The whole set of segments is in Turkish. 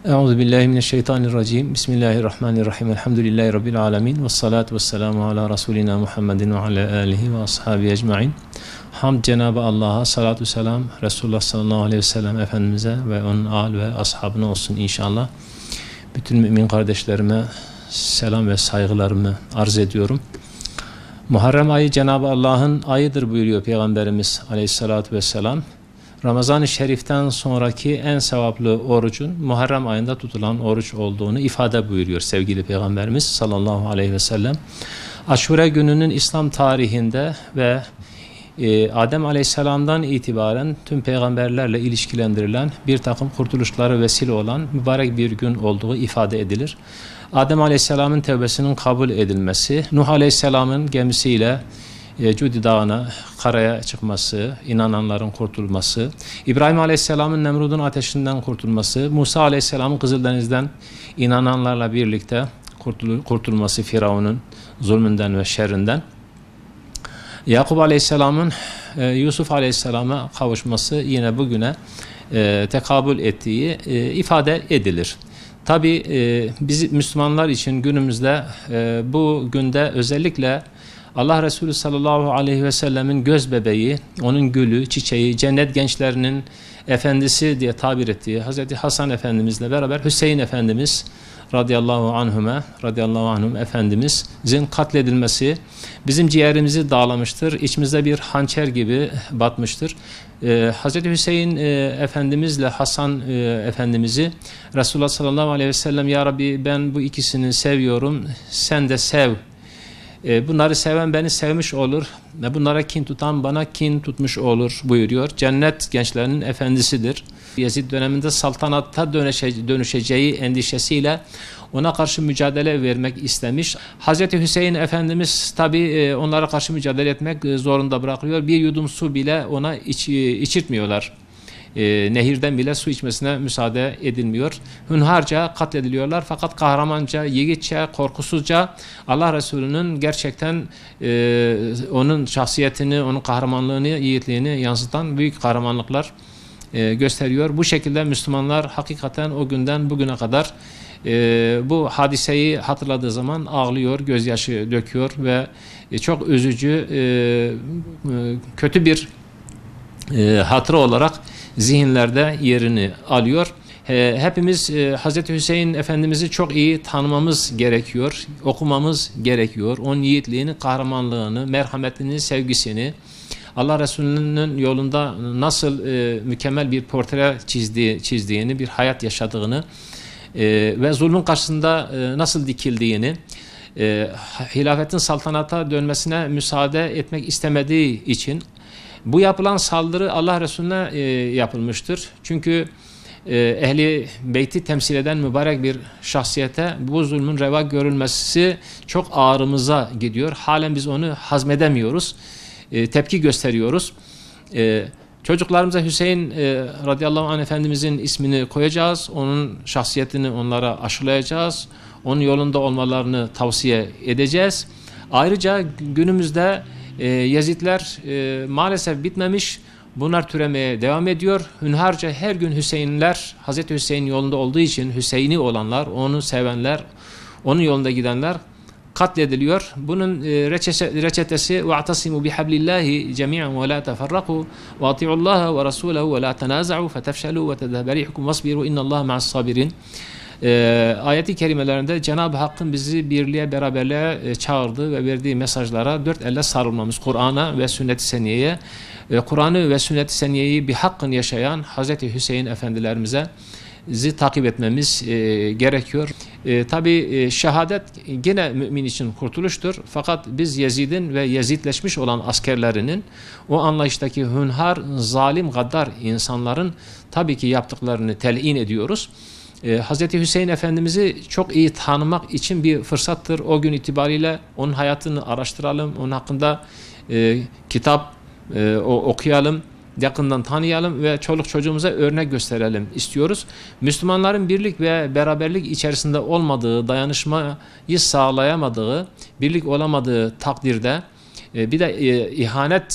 Euzubillahimineşşeytanirracim. Bismillahirrahmanirrahim. Elhamdülillahi Rabbil alemin. Vessalatu vesselamu ala Resulina Muhammedin ve ala alihi ve ashabi ecmain. Hamd Cenab-ı Allah'a, salatu selam Resulullah sallallahu aleyhi ve sellem Efendimiz'e ve onun âl ve ashabına olsun inşallah. Bütün mümin kardeşlerime selam ve saygılarımı arz ediyorum. Muharrem ayı Cenab-ı Allah'ın ayıdır buyuruyor Peygamberimiz aleyhissalatu vesselam. Ramazan-ı Şerif'ten sonraki en sevaplı orucun Muharrem ayında tutulan oruç olduğunu ifade buyuruyor sevgili Peygamberimiz sallallahu aleyhi ve sellem. Aşure gününün İslam tarihinde ve Adem aleyhisselamdan itibaren tüm peygamberlerle ilişkilendirilen bir takım kurtuluşlara vesile olan mübarek bir gün olduğu ifade edilir. Adem aleyhisselamın tevbesinin kabul edilmesi, Nuh aleyhisselamın gemisiyle Cudi Dağı'na, karaya çıkması, inananların kurtulması, İbrahim Aleyhisselam'ın Nemrud'un ateşinden kurtulması, Musa Aleyhisselam'ın Kızıldeniz'den inananlarla birlikte kurtulması Firavun'un zulmünden ve şerrinden, Yakup Aleyhisselam'ın Yusuf Aleyhisselam'a kavuşması yine bugüne tekabül ettiği ifade edilir. Tabi biz Müslümanlar için günümüzde bu günde özellikle Allah Resulü sallallahu aleyhi ve sellemin göz bebeği, onun gülü, çiçeği, cennet gençlerinin efendisi diye tabir ettiği Hazreti Hasan Efendimizle beraber Hüseyin Efendimiz radıyallahu anhum Efendimizin katledilmesi bizim ciğerimizi dağlamıştır. İçimizde bir hançer gibi batmıştır. Hazreti Hüseyin Efendimizle Hasan Efendimiz'i Resulullah sallallahu aleyhi ve sellem ya Rabbi ben bu ikisini seviyorum, sen de sev. Bunları seven beni sevmiş olur ve bunlara kin tutan bana kin tutmuş olur buyuruyor. Cennet gençlerinin efendisidir. Yezid döneminde saltanata dönüşeceği endişesiyle ona karşı mücadele vermek istemiş. Hazreti Hüseyin Efendimiz tabi onlara karşı mücadele etmek zorunda bırakılıyor. Bir yudum su bile ona içirtmiyorlar. Nehirden bile su içmesine müsaade edilmiyor. Hünharca katlediliyorlar fakat kahramanca, yiğitçe, korkusuzca Allah Resulü'nün gerçekten onun şahsiyetini, onun kahramanlığını, yiğitliğini yansıtan büyük kahramanlıklar gösteriyor. Bu şekilde Müslümanlar hakikaten o günden bugüne kadar bu hadiseyi hatırladığı zaman ağlıyor, gözyaşı döküyor ve çok üzücü, kötü bir hatıra olarak zihinlerde yerini alıyor. Hepimiz Hazreti Hüseyin Efendimiz'i çok iyi tanımamız gerekiyor, okumamız gerekiyor. Onun yiğitliğini, kahramanlığını, merhametini, sevgisini, Allah Resulü'nün yolunda nasıl mükemmel bir portre çizdiğini, bir hayat yaşadığını ve zulmün karşısında nasıl dikildiğini, hilafetin saltanata dönmesine müsaade etmek istemediği için bu yapılan saldırı Allah Resulüne yapılmıştır. Çünkü ehli beyti temsil eden mübarek bir şahsiyete bu zulmün reva görülmesi çok ağrımıza gidiyor. Halen biz onu hazmedemiyoruz. Tepki gösteriyoruz. Çocuklarımıza Hüseyin radıyallahu anh Efendimizin ismini koyacağız. Onun şahsiyetini onlara aşılayacağız. Onun yolunda olmalarını tavsiye edeceğiz. Ayrıca günümüzde Yezidler maalesef bitmemiş. Bunlar türemeye devam ediyor. Hünharca her gün Hüseyinler, Hazreti Hüseyin yolunda olduğu için Hüseyini olanlar, onu sevenler, onun yolunda gidenler katlediliyor. Bunun reçetesi وَاَعْتَصِمُوا بِحَبْلِ اللّٰهِ جَمِيعًا وَلَا تَفَرَّقُوا وَاطِعُوا اللّٰهَ وَرَسُولَهُ وَلَا تَنَازَعُوا فَتَفْشَلُوا وَتَذْهَبَ وَاصْبِرُوا اِنَّ اللّٰهَ مَعَ الصَّابِرِينَ ayeti kerimelerinde Cenab-ı Hakk'ın bizi birliğe, beraberliğe çağırdığı ve verdiği mesajlara dört elle sarılmamız, Kur'an'a ve sünnet-i seniyeye, Kur'an'ı ve sünnet-i seniyeyi bir hakkın yaşayan Hazreti Hüseyin Efendilerimize takip etmemiz gerekiyor. Tabi şehadet yine mümin için kurtuluştur. Fakat biz Yezid'in ve Yezidleşmiş olan askerlerinin o anlayıştaki hünhar, zalim, gaddar insanların tabii ki yaptıklarını telin ediyoruz. Hazreti Hüseyin Efendimiz'i çok iyi tanımak için bir fırsattır. O gün itibariyle onun hayatını araştıralım, onun hakkında kitap okuyalım, yakından tanıyalım ve çoluk çocuğumuza örnek gösterelim istiyoruz. Müslümanların birlik ve beraberlik içerisinde olmadığı, dayanışmayı sağlayamadığı, birlik olamadığı takdirde bir de ihanet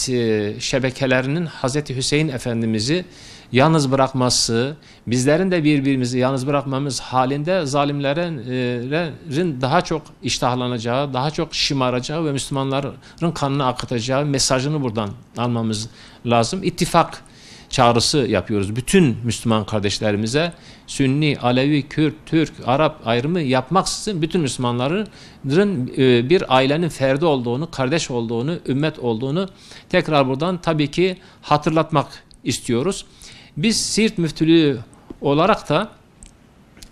şebekelerinin Hazreti Hüseyin Efendimiz'i yalnız bırakması, bizlerin de birbirimizi yalnız bırakmamız halinde zalimlerin daha çok iştahlanacağı, daha çok şımaracağı ve Müslümanların kanını akıtacağı mesajını buradan almamız lazım. İttifak çağrısı yapıyoruz bütün Müslüman kardeşlerimize. Sünni, Alevi, Kürt, Türk, Arap ayrımı yapmaksızın bütün Müslümanların bir ailenin ferdi olduğunu, kardeş olduğunu, ümmet olduğunu tekrar buradan tabii ki hatırlatmak istiyoruz. Biz Siirt Müftülüğü olarak da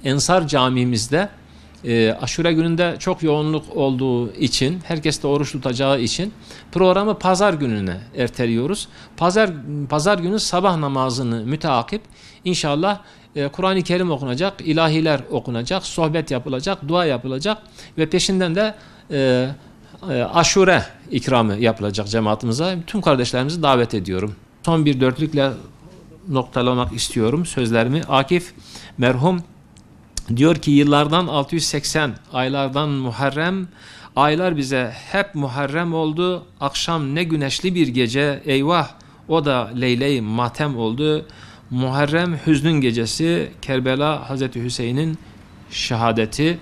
Ensar Camimizde Aşure gününde çok yoğunluk olduğu için, herkes de oruç tutacağı için programı pazar gününe erteliyoruz. Pazar günü sabah namazını müteakip inşallah Kur'an-ı Kerim okunacak, ilahiler okunacak, sohbet yapılacak, dua yapılacak ve peşinden de aşure ikramı yapılacak cemaatimize. Tüm kardeşlerimizi davet ediyorum. Son bir dörtlükle noktalamak istiyorum sözlerimi. Akif merhum diyor ki yıllardan 680, aylardan Muharrem, aylar bize hep Muharrem oldu. Akşam ne güneşli bir gece, eyvah o da leyle-i matem oldu. Muharrem hüznün gecesi, Kerbela Hazreti Hüseyin'in şehadeti.